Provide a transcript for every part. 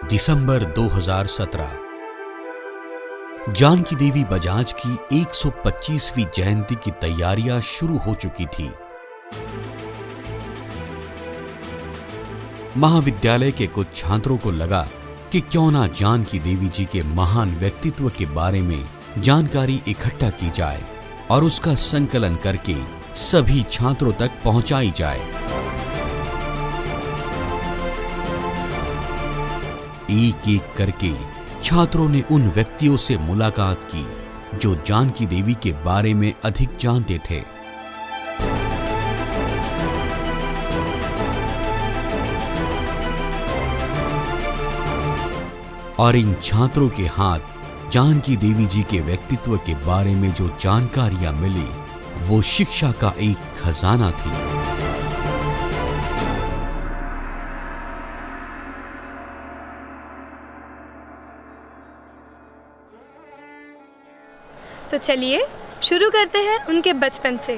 दिसंबर 2017। जानकी देवी बजाज की 125वीं जयंती की तैयारियां शुरू हो चुकी थी। महाविद्यालय के कुछ छात्रों को लगा कि क्यों ना जानकी देवी जी के महान व्यक्तित्व के बारे में जानकारी इकट्ठा की जाए और उसका संकलन करके सभी छात्रों तक पहुंचाई जाए। एक एक करके छात्रों ने उन व्यक्तियों से मुलाकात की जो जानकी देवी के बारे में अधिक जानते थे। और इन छात्रों के हाथ जानकी देवी जी के व्यक्तित्व के बारे में जो जानकारियां मिली वो शिक्षा का एक खजाना थी। तो चलिए शुरू करते हैं उनके बचपन से।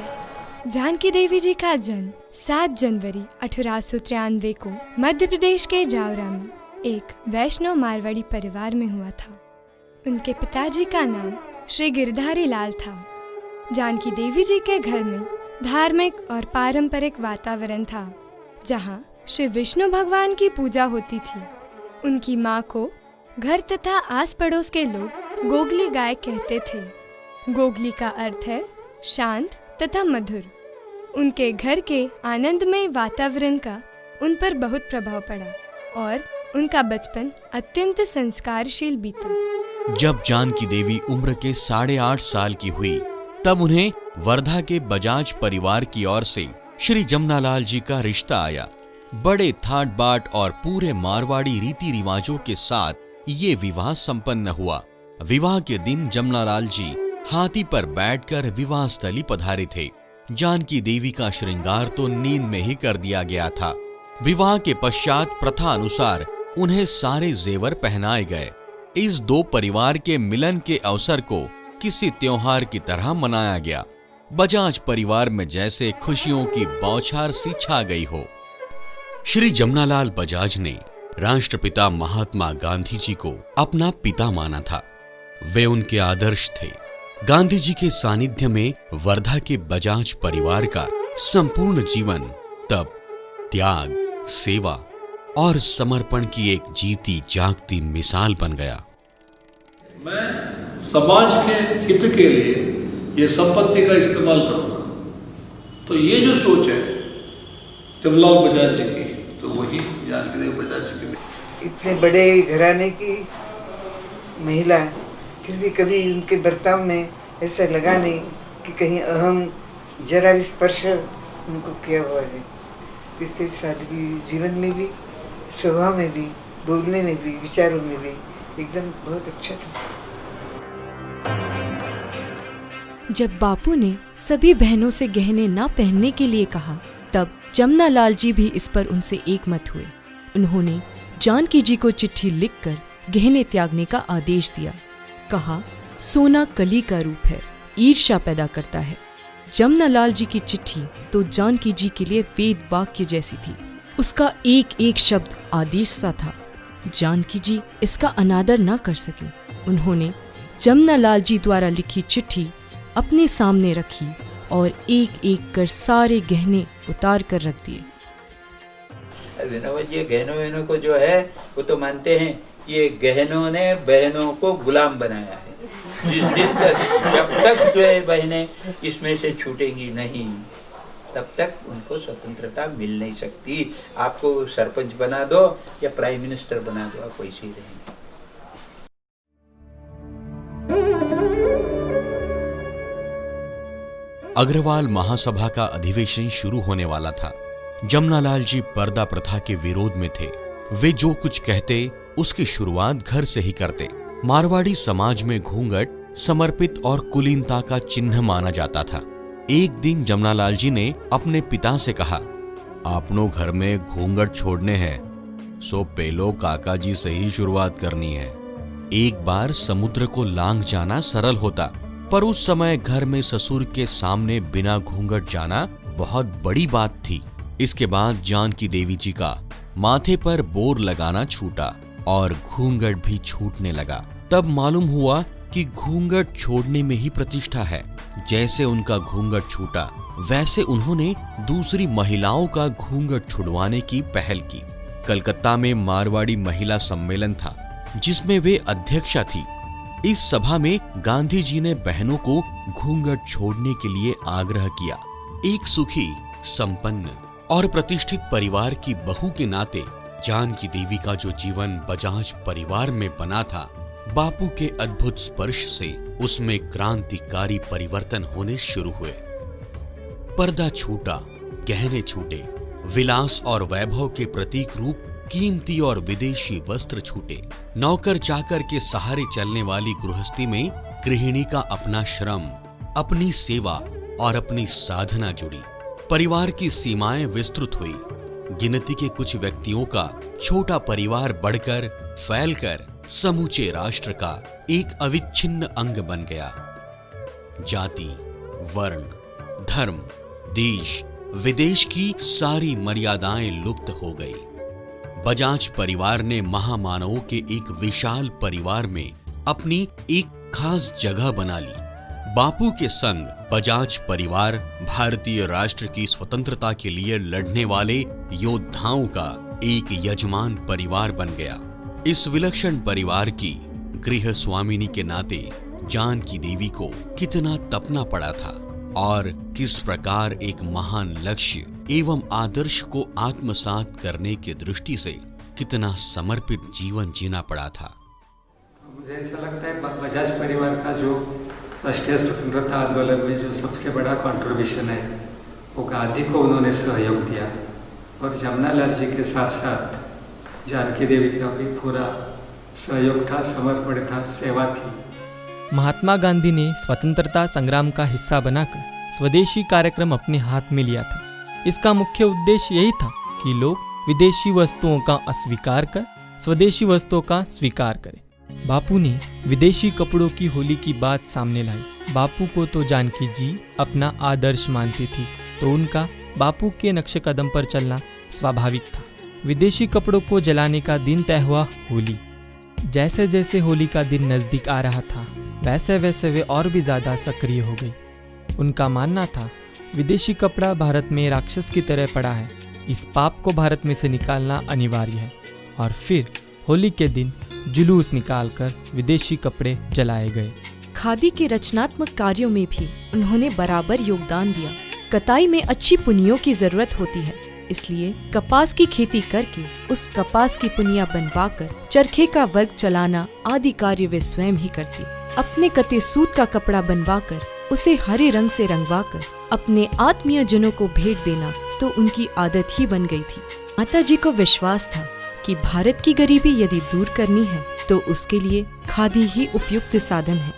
जानकी देवी जी का जन्म 7 जनवरी 1893 को मध्य प्रदेश के जावरा में एक वैष्णव मारवाड़ी परिवार में हुआ था। उनके पिताजी का नाम श्री गिरधारी लाल था। जानकी देवी जी के घर में धार्मिक और पारंपरिक वातावरण था, जहां श्री विष्णु भगवान की पूजा होती थी। उनकी माँ को घर तथा आस पड़ोस के लोग गोगली गाय कहते थे। गोगली का अर्थ है शांत तथा मधुर। उनके घर के आनंदमय वातावरण का उन पर बहुत प्रभाव पड़ा और उनका बचपन अत्यंत संस्कारशील बीता। जब जानकी देवी उम्र के 8.5 साल की हुई तब उन्हें वर्धा के बजाज परिवार की ओर से श्री जमनालाल जी का रिश्ता आया। बड़े ठाट बाट और पूरे मारवाड़ी रीति रिवाजों के साथ ये विवाह संपन्न हुआ। विवाह के दिन जमनालाल जी हाथी पर बैठकर विवाह स्थली पधारे थे। जानकी देवी का श्रृंगार तो नींद में ही कर दिया गया था। विवाह के पश्चात प्रथा अनुसार उन्हें सारे जेवर पहनाए गए। इस दो परिवार के मिलन के अवसर को किसी त्योहार की तरह मनाया गया। बजाज परिवार में जैसे खुशियों की बौछार सी छा गई हो। श्री जमनालाल बजाज ने राष्ट्रपिता महात्मा गांधी जी को अपना पिता माना था। वे उनके आदर्श थे। गांधी जी के सानिध्य में वर्धा के बजाज परिवार का संपूर्ण जीवन तप, त्याग, सेवा और समर्पण की एक जीती जागती मिसाल बन गया। मैं समाज के हित के लिए ये संपत्ति का इस्तेमाल करूंगा। तो ये जो सोच है जमलाल बजाज जी की, तो वही जानकी देवी बजाज जी की। इतने बड़े घराने की महिला, फिर भी कभी उनके बर्ताव में ऐसा लगा नहीं कि कहीं अहम जरा भी स्पर्श उनको किया हुआ है। इसलिए सादगी जीवन में भी, स्वभाव में भी, बोलने में भी, विचारों में भी एकदम बहुत अच्छा था। जब बापू ने सभी बहनों से गहने न पहनने के लिए कहा, तब जमनालाल जी भी इस पर उनसे एकमत हुए। उन्होंने जानकी जी को चिट्ठी लिखकर गहने त्यागने का आदेश दिया। कहा, सोना कली का रूप है, ईर्ष्या पैदा करता है। जमनालाल जी की चिट्ठी तो जानकी जी के लिए वेद वाक्य जैसी थी। उसका एक एक शब्द आदेश सा था। जानकी जी इसका अनादर न कर सके। उन्होंने जमनालाल जी द्वारा लिखी चिट्ठी अपने सामने रखी और एक एक कर सारे गहने उतार कर रख दिए। ये गहनों को जो है वो तो मानते हैं ये गहनों ने बहनों को गुलाम बनाया है। जिस दिन तक, जब तक जो है बहनें इसमें से छूटेंगी नहीं, तब तक उनको स्वतंत्रता मिल नहीं सकती। आपको सरपंच बना दो या प्राइम मिनिस्टर बना दो, आप वैसे ही रहेंगे। अग्रवाल महासभा का अधिवेशन शुरू होने वाला था। जमनालाल जी पर्दा प्रथा के विरोध में थे। वे जो कुछ कहते उसकी शुरुआत घर से ही करते। मारवाड़ी समाज में घूंघट समर्पित और कुलीनता का चिन्ह माना जाता था। एक दिन जमनालाल जी ने अपने पिता से कहा, आपनों घर में घूंघट छोड़ने हैं, सो पेलो काका जी से ही शुरुआत करनी है। एक बार समुद्र को लांघ जाना सरल होता, पर उस समय घर में ससुर के सामने बिना घूंघट जाना बहुत बड़ी बात थी। इसके बाद जानकी देवी जी का माथे पर बोर लगाना छूटा। और घूंघट भी छूटने लगा। तब मालूम हुआ कि घूंघट छोड़ने में ही प्रतिष्ठा है। जैसे उनका घूंघट छूटा वैसे उन्होंने दूसरी महिलाओं का घूंघट छुड़वाने की पहल की। कलकत्ता में मारवाड़ी महिला सम्मेलन था जिसमें वे अध्यक्षा थी। इस सभा में गांधी जी ने बहनों को घूंघट छोड़ने के लिए आग्रह किया। एक सुखी, संपन्न और प्रतिष्ठित परिवार की बहू के नाते जानकी देवी का जो जीवन बजाज परिवार में बना था, बापू के अद्भुत स्पर्श से उसमें क्रांतिकारी परिवर्तन होने शुरू हुए। पर्दा छूटा, गहने छूटे, विलास और वैभव के प्रतीक रूप कीमती और विदेशी वस्त्र छूटे। नौकर चाकर के सहारे चलने वाली गृहस्थी में गृहिणी का अपना श्रम, अपनी सेवा और अपनी साधना जुड़ी। परिवार की सीमाएं विस्तृत हुई। गिनती के कुछ व्यक्तियों का छोटा परिवार बढ़कर, फैलकर समूचे राष्ट्र का एक अविच्छिन्न अंग बन गया। जाति, वर्ण, धर्म, देश, विदेश की सारी मर्यादाएं लुप्त हो गई। बजाज परिवार ने महामानवों के एक विशाल परिवार में अपनी एक खास जगह बना ली। बापू के संग बजाज परिवार भारतीय राष्ट्र की स्वतंत्रता के लिए लड़ने वाले योद्धाओं का एक यजमान परिवार बन गया। इस विलक्षण परिवार की गृह स्वामिनी के नाते जानकी देवी को कितना तपना पड़ा था और किस प्रकार एक महान लक्ष्य एवं आदर्श को आत्मसात करने की दृष्टि से कितना समर्पित जीवन जीना पड़ा था। मुझे ऐसा लगता है बजाज परिवार का जो राष्ट्रीय स्वतंत्रता आंदोलन में जो सबसे बड़ा कंट्रीब्यूशन है वो गांधी को उन्होंने सहयोग दिया और जमनालाल जी के साथ साथ जानकी देवी का भी पूरा सहयोग था, समर्पण था, सेवा थी। महात्मा गांधी ने स्वतंत्रता संग्राम का हिस्सा बनाकर स्वदेशी कार्यक्रम अपने हाथ में लिया था। इसका मुख्य उद्देश्य यही था कि लोग विदेशी वस्तुओं का अस्वीकार कर स्वदेशी वस्तुओं का स्वीकार करें। बापू ने विदेशी कपड़ों की होली की बात सामने लाई। बापू को तो जानकी जी अपना आदर्श मानती थी, तो उनका बापू के नक्शे कदम पर चलना स्वाभाविक था। विदेशी कपड़ों को जलाने का दिन तय हुआ होली। जैसे जैसे होली का दिन नजदीक आ रहा था वैसे वैसे वे और भी ज्यादा सक्रिय हो गई। उनका मानना था विदेशी कपड़ा भारत में राक्षस की तरह पड़ा है, इस पाप को भारत में से निकालना अनिवार्य है। और फिर होली के दिन जुलूस निकालकर विदेशी कपड़े जलाए गए। खादी के रचनात्मक कार्यों में भी उन्होंने बराबर योगदान दिया। कताई में अच्छी पुनियों की जरूरत होती है, इसलिए कपास की खेती करके उस कपास की पुनिया बनवाकर चरखे का वर्क चलाना आदि कार्य वे स्वयं ही करती। अपने कते सूत का कपड़ा बनवाकर उसे हरे रंग से रंगवाकर अपने आत्मीय जनों को भेंट देना तो उनकी आदत ही बन गई थी। माता जी को विश्वास था कि भारत की गरीबी यदि दूर करनी है तो उसके लिए खादी ही उपयुक्त साधन है।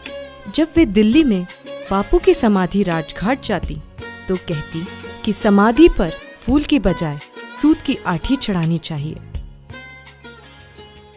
जब वे दिल्ली में बापू की समाधि राजघाट जाती तो कहती कि समाधि पर फूल की बजाय सूत की आठी चढ़ानी चाहिए।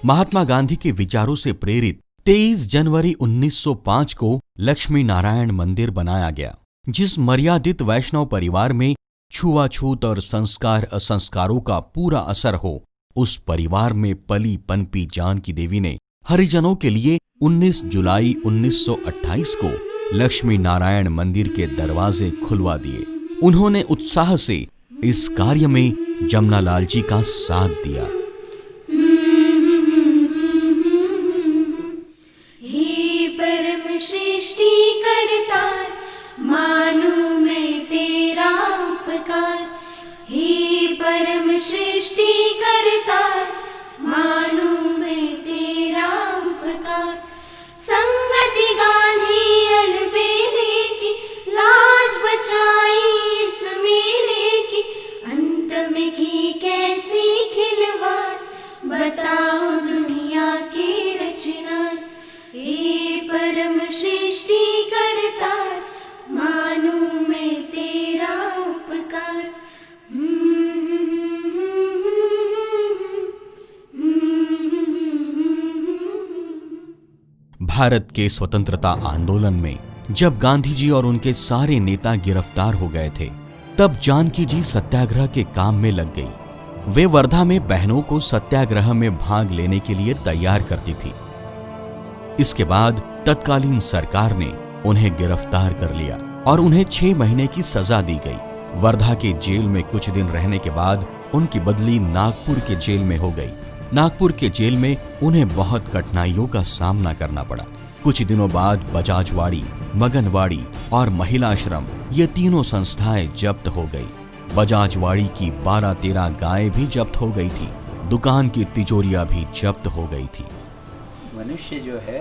महात्मा गांधी के विचारों से प्रेरित 23 जनवरी 1905 को लक्ष्मी नारायण मंदिर बनाया गया, जिस मर्यादित वैष्णव परिवार में छुआछूत और संस्कार असंस्कारों का पूरा असर हो, उस परिवार में पली पनपी जानकी देवी ने हरिजनों के लिए 19 जुलाई 1928 को लक्ष्मी नारायण मंदिर के दरवाजे खुलवा दिए। उन्होंने उत्साह से इस कार्य में जमनालाल जी का साथ दिया। हे परम सृष्टि करतार, मानू मैं तेरा उपकार। हे परम सृष्टि करतार, मानू मैं तेरा उपकार। संगति गांधी अलबेले की, लाज बचाई इस मेले की। अंत में की कैसी खिलवाड़, बताओ दुनिया के रचनार। हे परम सृष्टि करतार, मानू मैं तेरा उपकार। भारत के स्वतंत्रता आंदोलन में जब गांधी जी और उनके सारे नेता गिरफ्तार हो गए थे, तब जानकी जी सत्याग्रह के काम में लग गई। वे वर्धा में बहनों को सत्याग्रह में भाग लेने के लिए तैयार करती थी। इसके बाद तत्कालीन सरकार ने उन्हें गिरफ्तार कर लिया और उन्हें 6 महीने की सजा दी गई। वर्धा के जेल में कुछ दिन रहने के बाद उनकी बदली नागपुर के जेल में हो गई। नागपुर के जेल में उन्हें बहुत कठिनाइयों का सामना करना पड़ा। कुछ दिनों बाद बजाजवाड़ी, मगनवाड़ी और महिला आश्रम ये तीनों संस्थाएं जब्त हो गई। बजाजवाड़ी की 12-13 गायें भी जब्त हो गई थी। दुकान की तिजोरियां भी जब्त हो गई थी। मनुष्य जो है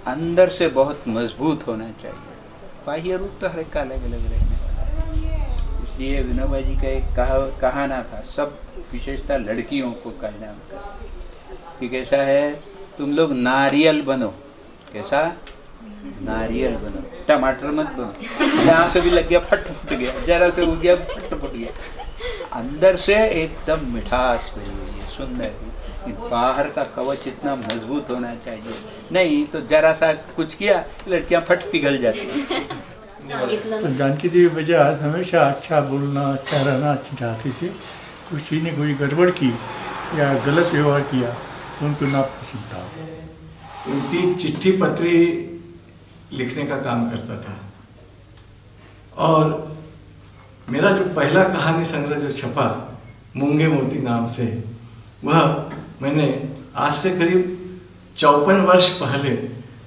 अंदर से बहुत मजबूत होना चाहिए। बाह्य रूप तो हर एक का अलग अलग रहने वाला है। इसलिए विनोबा जी का एक कहाना था, सब विशेषता लड़कियों को कहना होता कि कैसा है, तुम लोग नारियल बनो। कैसा? नारियल बनो, टमाटर मत बनो। यहाँ से भी लग गया फट फुट गया, जरा से हो गया फट फुट गया। अंदर से एकदम मिठास भरी हुई है, सुंदर है। बाहर का कवच इतना मजबूत होना चाहिए, नहीं तो जरा सा कुछ किया लड़कियां फट पिघल जाती हैं। तो जानकी देवी बजाज हमेशा अच्छा बोलना, अच्छा रहना चाहती थी। किसी ने कोई गड़बड़ की या गलत व्यवहार किया तो उनको नापसंद था। उनकी चिट्ठी पत्री लिखने का काम करता था। और मेरा जो पहला कहानी संग्रह जो छपा मूंगे मोती नाम से, वह मैंने आज से करीब 54 वर्ष पहले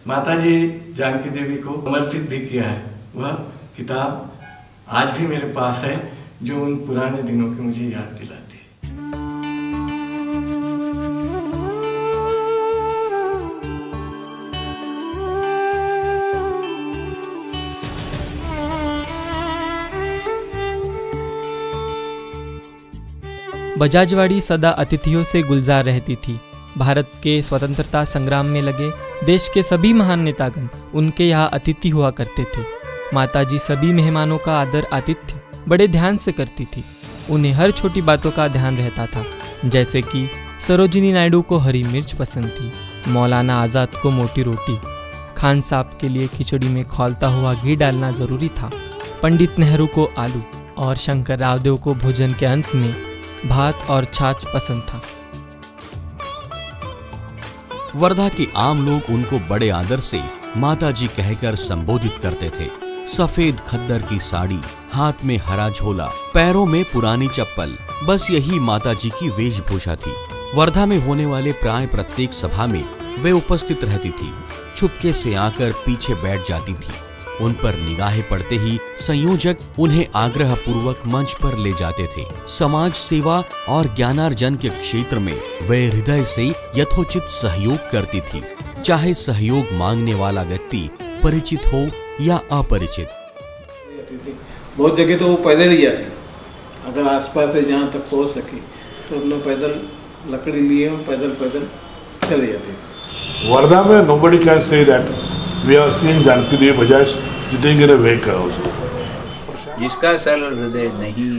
माताजी जानकी देवी को समर्पित भी किया है। वह किताब आज भी मेरे पास है, जो उन पुराने दिनों की मुझे याद दिलाती है। बजाजवाड़ी सदा अतिथियों से गुलजार रहती थी। भारत के स्वतंत्रता संग्राम में लगे देश के सभी महान नेतागण उनके यहाँ अतिथि हुआ करते थे। माताजी सभी मेहमानों का आदर आतिथ्य बड़े ध्यान से करती थी। उन्हें हर छोटी बातों का ध्यान रहता था, जैसे कि सरोजिनी नायडू को हरी मिर्च पसंद थी, मौलाना आज़ाद को मोटी रोटी, खान साहब के लिए खिचड़ी में खौलता हुआ घी डालना जरूरी था, पंडित नेहरू को आलू और शंकर रावदेव को भोजन के अंत में भात और छाछ पसंद था। वर्धा के आम लोग उनको बड़े आदर से माताजी कहकर संबोधित करते थे। सफेद खद्दर की साड़ी, हाथ में हरा झोला, पैरों में पुरानी चप्पल, बस यही माताजी की वेशभूषा थी। वर्धा में होने वाले प्राय प्रत्येक सभा में वे उपस्थित रहती थी। चुपके से आकर पीछे बैठ जाती थी। उन पर निगाहें पड़ते ही संयोजक उन्हें आग्रह पूर्वक मंच पर ले जाते थे। समाज सेवा और ज्ञानार्जन के क्षेत्र में वे हृदय से यथोचित सहयोग करती थी, चाहे सहयोग मांगने वाला व्यक्ति परिचित हो या अपरिचित। बहुत जगह तो वो पैदल ही जाते, अगर आसपास से जहाँ तक पहुँच सके तो हम लोग पैदल लकड़ी लिए और पैदल चले जाते। वर्धा में nobody can say that we are seeing Janaki Devi Bajaj sitting in a vehicle also. जिसका सरल हृदय नहीं,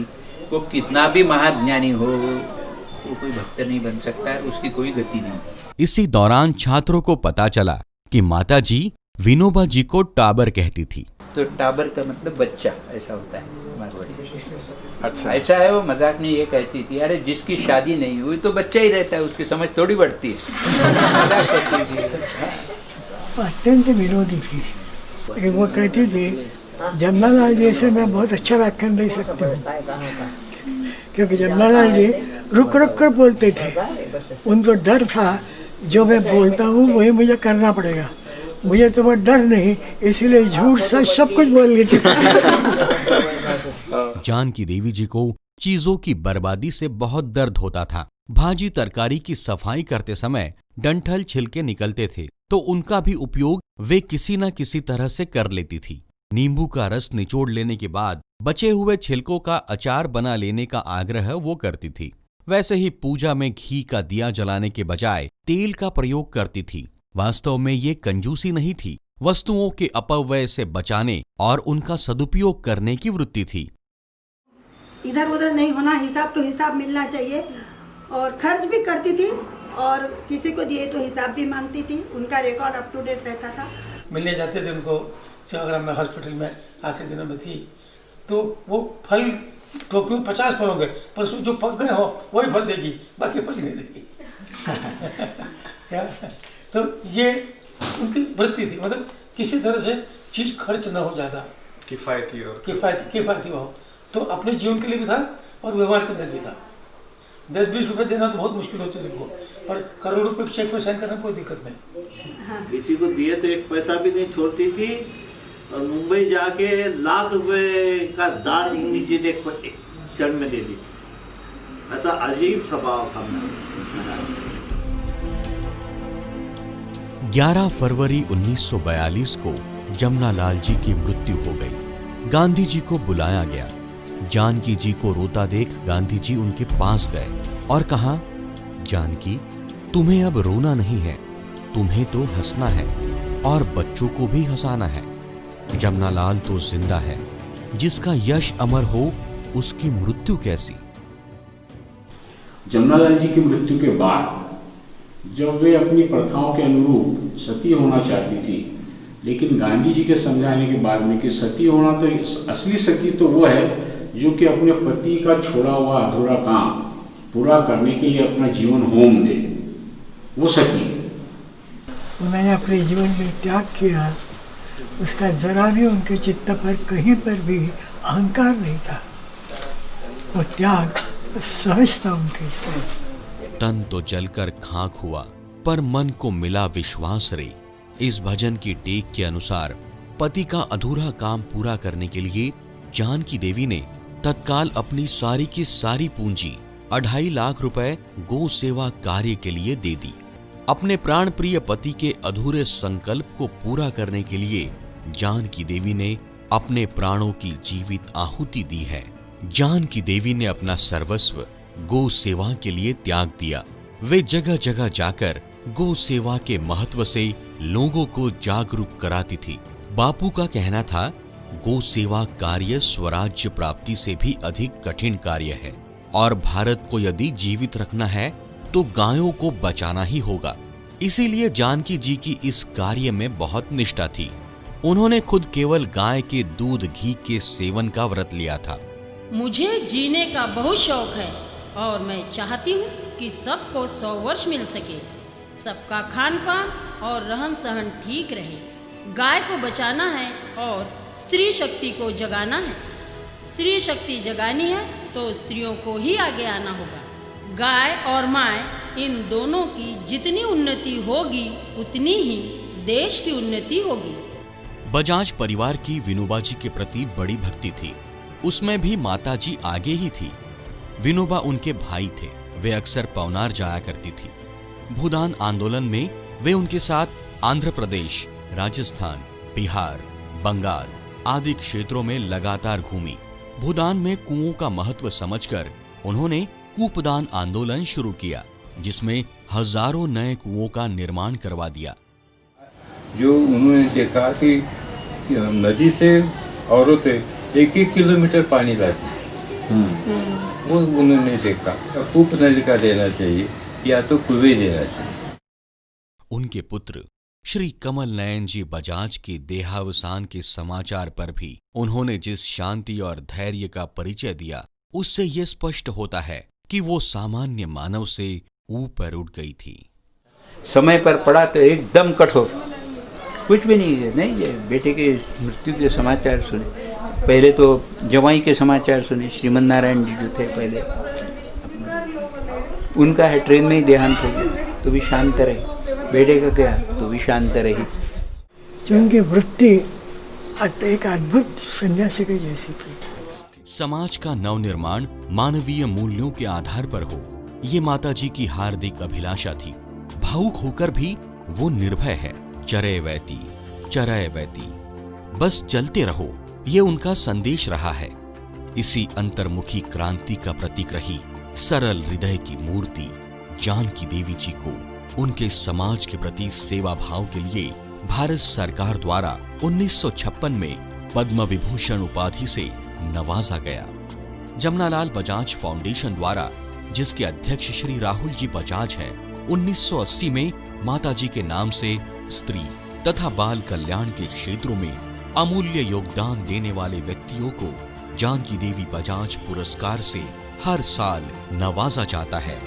वो कितना भी महाज्ञानी हो, वो कोई भक्त नहीं बन सकता है, उसकी कोई गति नहीं। इसी दौरान छात्रों को पता चला कि माताजी विनोबा जी को टाबर कहती थी। तो टाबर का मतलब बच्चा ऐसा होता है मारवाड़ी। अच्छा, ऐसा है। वो मजाक में ये कहती थी, अरे जिसकी शादी नहीं हुई तो बच्चा ही रहता है, उसकी समझ थोड़ी बढ़ती है। मजाक करती थी। अत्यंत विरोधी थी। वो कहती थी जमनालाल जी से मैं बहुत अच्छा व्याख्यान दे सकती हूँ, क्योंकि जमनालाल जी रुक रुक कर बोलते थे। उनको डर था जो मैं बोलता हूँ वही मुझे करना पड़ेगा, मुझे तो वो डर नहीं, इसीलिए झूठ सच सब कुछ बोल लेती। जानकी देवी जी को चीजों की बर्बादी से बहुत दर्द होता था। भाजी तरकारी की सफाई करते समय डंठल छिलके निकलते थे तो उनका भी उपयोग वे किसी न किसी तरह से कर लेती थी। नींबू का रस निचोड़ लेने के बाद बचे हुए छिलकों का अचार बना लेने का आग्रह वो करती थी। वैसे ही पूजा में घी का दिया जलाने के बजाय तेल का प्रयोग करती थी। वास्तव में ये कंजूसी नहीं थी, वस्तुओं के अपव्यय से बचाने और उनका सदुपयोग करने की वृत्ति थी। इधर उधर नहीं होना, हिसाब तो हिसाब मिलना चाहिए। और खर्च भी करती थी और किसी को दिए तो हिसाब भी मांगती थी। उनका रिकॉर्ड अप टू डेट रहता था। मिलने जाते थे उनको सेवाग्राम में, हॉस्पिटल में आखिरी दिनों में थी, तो वो फल टोकरी में 50 फल होंगे, पर उसमें जो पक गए हो वही फल देगी, बाकी फल नहीं देगी। क्या? तो ये उनकी वृत्ति थी, मतलब किसी तरह से चीज खर्च ना हो ज्यादा, किफायती हो। तो अपने जीवन के लिए भी था और व्यवहार के अंदर भी था। 10-20 रुपए देना तो बहुत मुश्किल होते थे उनको, पर करोड़ रुपए चेक पे साइन करना कोई दिक्कत नहीं। किसी को दिए तो एक पैसा भी नहीं छोड़ती थी, और मुंबई जाके लाख रुपए का दान इमीडिएट एक क्षण में दे दी थी। ऐसा अजीब स्वभाव था। 11 फरवरी 1942 को जमनालाल जी की मृत्यु हो गई। गांधी जी को बुलाया गया। जानकी जी को रोता देख गांधी जी उनके पास गए और कहा, जानकी, तुम्हें अब रोना नहीं है, तुम्हें तो हंसना है और बच्चों को भी हंसाना है। जमनालाल तो जिंदा है, जिसका यश अमर हो उसकी मृत्यु कैसी। जमनालाल जी की मृत्यु के बाद जब वे अपनी प्रथाओं के अनुरूप सती होना चाहती थी, लेकिन गांधी जी के समझाने के बाद में कि सती होना तो असली सती तो वो है जो कि अपने पति का छोड़ा हुआ अधूरा काम पूरा करने के लिए अपना जीवन होम दे, वो सती है। उन्होंने अपने जीवन में त्याग किया, उसका जरा भी उनके चित्त पर कहीं पर भी अहंकार नहीं था, वो त्याग सहज था उनके इसमें। तन तो जलकर खाक हुआ, पर मन को मिला विश्वास रे। इस भजन की टेक के अनुसार पति का अधूरा काम पूरा करने के लिए जानकी देवी ने तत्काल अपनी सारी की सारी पूंजी 2.5 लाख रुपए गौ सेवा कार्य के लिए दे दी। अपने प्राण प्रिय पति के अधूरे संकल्प को पूरा करने के लिए जानकी देवी ने अपने प्राणों की जीवित आहुति दी है। जानकी देवी ने अपना सर्वस्व गौ सेवा के लिए त्याग दिया। वे जगह जगह जाकर गौ सेवा के महत्व से लोगों को जागरूक कराती थी। बापू का कहना था, गौ सेवा कार्य स्वराज्य प्राप्ति से भी अधिक कठिन कार्य है और भारत को यदि जीवित रखना है तो गायों को बचाना ही होगा। इसीलिए जानकी जी की इस कार्य में बहुत निष्ठा थी। उन्होंने खुद केवल गाय के दूध घी के सेवन का व्रत लिया था। मुझे जीने का बहुत शौक है और मैं चाहती हूँ कि सबको 100 वर्ष मिल सके, सबका खान पान और रहन सहन ठीक रहे। गाय को बचाना है और स्त्री शक्ति को जगाना है। स्त्री शक्ति जगानी है तो स्त्रियों को ही आगे आना होगा। गाय और माय इन दोनों की जितनी उन्नति होगी उतनी ही देश की उन्नति होगी। बजाज परिवार की विनोबा जी के प्रति बड़ी भक्ति थी। उसमें भी माता जी आगे ही थी। विनोबा उनके भाई थे। वे अक्सर पवनार जाया करती थी। भूदान आंदोलन में वे उनके साथ आंध्र प्रदेश, राजस्थान, बिहार, बंगाल आदि क्षेत्रों में लगातार घूमी। भूदान में कुओं का महत्व समझकर उन्होंने कूपदान आंदोलन शुरू किया, जिसमें हजारों नए कुओं का निर्माण करवा दिया। जो उन्होंने देखा कि नदी से औरतें 1-1 किलोमीटर पानी लाती थी, वो उन्होंने देखा। कूप नलिका देना चाहिए या तो कुएं देना चाहिए। उनके पुत्र श्री कमल नयन जी बजाज के देहावसान के समाचार पर भी उन्होंने जिस शांति और धैर्य का परिचय दिया, उससे ये स्पष्ट होता है कि वो सामान्य मानव से ऊपर उठ गई थी। समय पर पड़ा तो एकदम कठोर, कुछ भी नहीं ये बेटे के मृत्यु के समाचार सुने, पहले तो जवाई के समाचार सुने। श्रीमन नारायण जी जो थे पहले, उनका है ट्रेन में ही देहांत हो गया तो भी शांत रहे। बेटे का क्या तो भी शांत रही। जो उनकी वृत्ति एक अद्भुत सन्यासी की जैसी थी। समाज का नवनिर्माण मानवीय मूल्यों के आधार पर हो, ये माताजी की हार्दिक अभिलाषा थी। भावुक होकर भी वो निर्भय है। चरय वैती, चरय वैती, बस चलते रहो, ये उनका संदेश रहा है। इसी अंतर्मुखी क्रांति का प्रतीक रही सरल हृदय की मूर्ति जानकी देवी जी को उनके समाज के प्रति सेवा भाव के लिए भारत सरकार द्वारा 1956 में पद्म विभूषण उपाधि से नवाजा गया। जमनालाल बजाज फाउंडेशन द्वारा, जिसके अध्यक्ष श्री राहुल जी बजाज हैं, 1980 में माताजी के नाम से स्त्री तथा बाल कल्याण के क्षेत्रों में अमूल्य योगदान देने वाले व्यक्तियों को जानकी देवी बजाज पुरस्कार से हर साल नवाजा जाता है।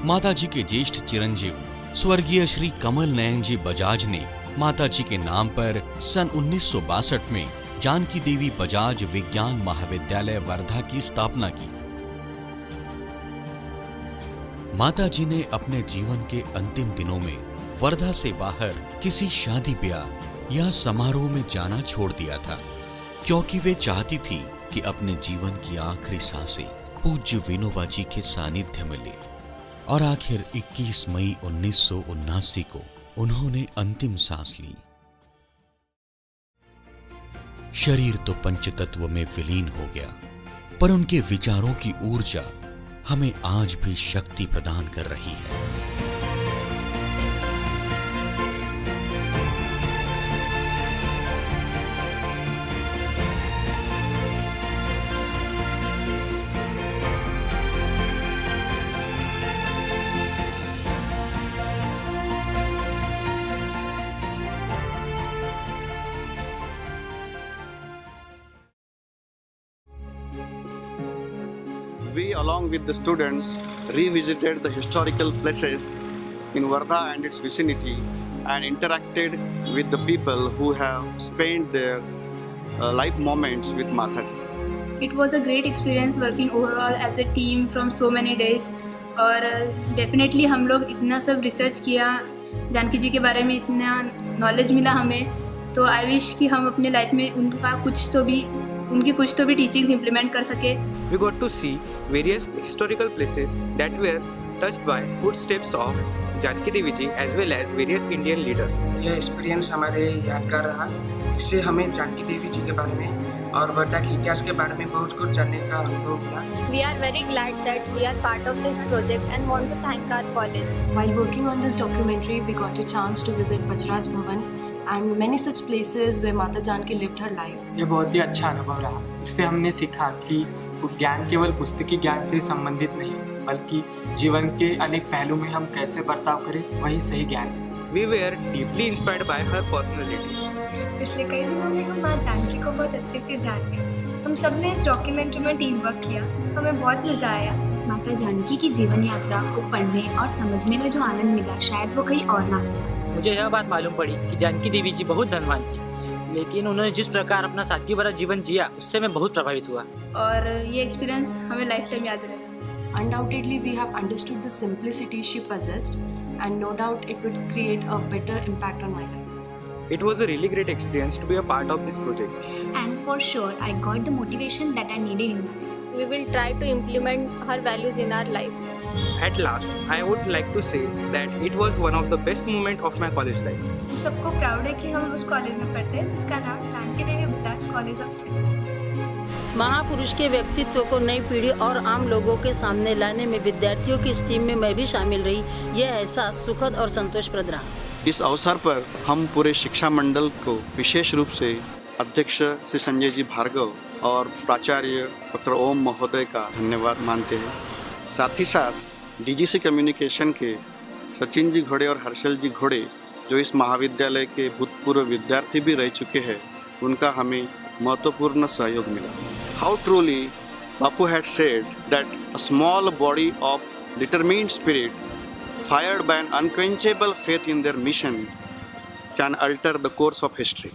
माताजी के ज्येष्ठ चिरंजीव स्वर्गीय श्री कमल नयन जी बजाज ने माताजी के नाम पर सन 1962 में जानकी देवी बजाज विज्ञान महाविद्यालय वर्धा की स्थापना की। माताजी ने अपने जीवन के अंतिम दिनों में वर्धा से बाहर किसी शादी ब्याह या समारोह में जाना छोड़ दिया था, क्योंकि वे चाहती थी कि अपने जीवन की आखिरी सांसें पूज्य विनोबा जी के सानिध्य में ले। और आखिर 21 मई 1979 को उन्होंने अंतिम सांस ली। शरीर तो पंचतत्व में विलीन हो गया, पर उनके विचारों की ऊर्जा हमें आज भी शक्ति प्रदान कर रही है। We, along with the students, revisited the historical places in Wardha and its vicinity and interacted with the people who have spent their life moments with Mataji. It was a great experience working overall as a team from so many days और definitely हम लोग इतना सब research किया, जानकी जी के बारे में इतना नॉलेज मिला हमें, तो आई विश कि हम अपने लाइफ में उनकी कुछ तो भी टीचिंग्स इम्प्लीमेंट कर सके। We got to see various historical places that were touched by footsteps of Janaki Devi ji as well as various Indian leaders. यह एक्सपीरियंस हमारे यादगार रहा। इससे हमें जानकी देवी जी के बारे में और वर्धा के इतिहास के बारे में बहुत कुछ जानने का अनुभव मिला। We are very glad that we are part of this project and want to thank our college. While working on this documentary, we got a chance to visit Bajraj Bhavan and many such places where Mata Janki lived her life. ये बहुत ही अच्छा अनुभव रहा। इससे हमने सीखा कि ज्ञान केवल पुस्तकी ज्ञान से संबंधित नहीं, बल्कि जीवन के अनेक पहलू में हम कैसे बर्ताव करें, वही सही ज्ञान है। We were deeply inspired by her personality. पिछले कई दिनों में हम माँ जानकी को बहुत अच्छे से जान गए। हम सब ने इस डॉक्यूमेंट्री में टीम वर्क किया, हमें बहुत मजा आया। माता जानकी की जीवन यात्रा को पढ़ने और समझने में जो आनंद मिला, शायद वो कहीं और ना मिला। मुझे यह बात मालूम पड़ी कि जानकी देवी जी बहुत धनवान थी, लेकिन उन्होंने जिस प्रकार अपना सादगी भरा जीवन जिया, उससे मैं बहुत प्रभावित हुआ और ये एक्सपीरियंस हमें लाइफ टाइम याद रहेगा। Undoubtedly, we have understood the simplicity she possessed, and no doubt it would create a better impact on my life. It was a really great experience to be a part of this project. And for sure, I got the motivation that I needed in my life. We will try to implement her values in our life. At last, I would like to say that it was one of the best moments of my college life. हम सबको proud है कि हम उस college में पढ़ते हैं जिसका नाम जानकी देवी बजाज कॉलेज ऑफ साइंस। महापुरुष के व्यक्तित्व को नई पीढ़ी और आम लोगों के सामने लाने में विद्यार्थियों की इस टीम में मैं भी शामिल रही। यह एहसास सुखद और संतोषप्रद रहा। इस अवसर पर हम पूरे शिक्षा मंडल को विशेष रूप से अध्यक्ष श्री संजय जी भार्गव और प्राचार्य डॉक्टर ओम महोदय का धन्यवाद मानते हैं। साथ ही साथ डीजीसी कम्युनिकेशन के सचिन जी घोड़े और हर्षल जी घोड़े, जो इस महाविद्यालय के भूतपूर्व विद्यार्थी भी रह चुके हैं, उनका हमें महत्वपूर्ण सहयोग मिला। How truly Bapu had said that a small body of determined spirit fired by an unquenchable faith in their mission can alter the course of history.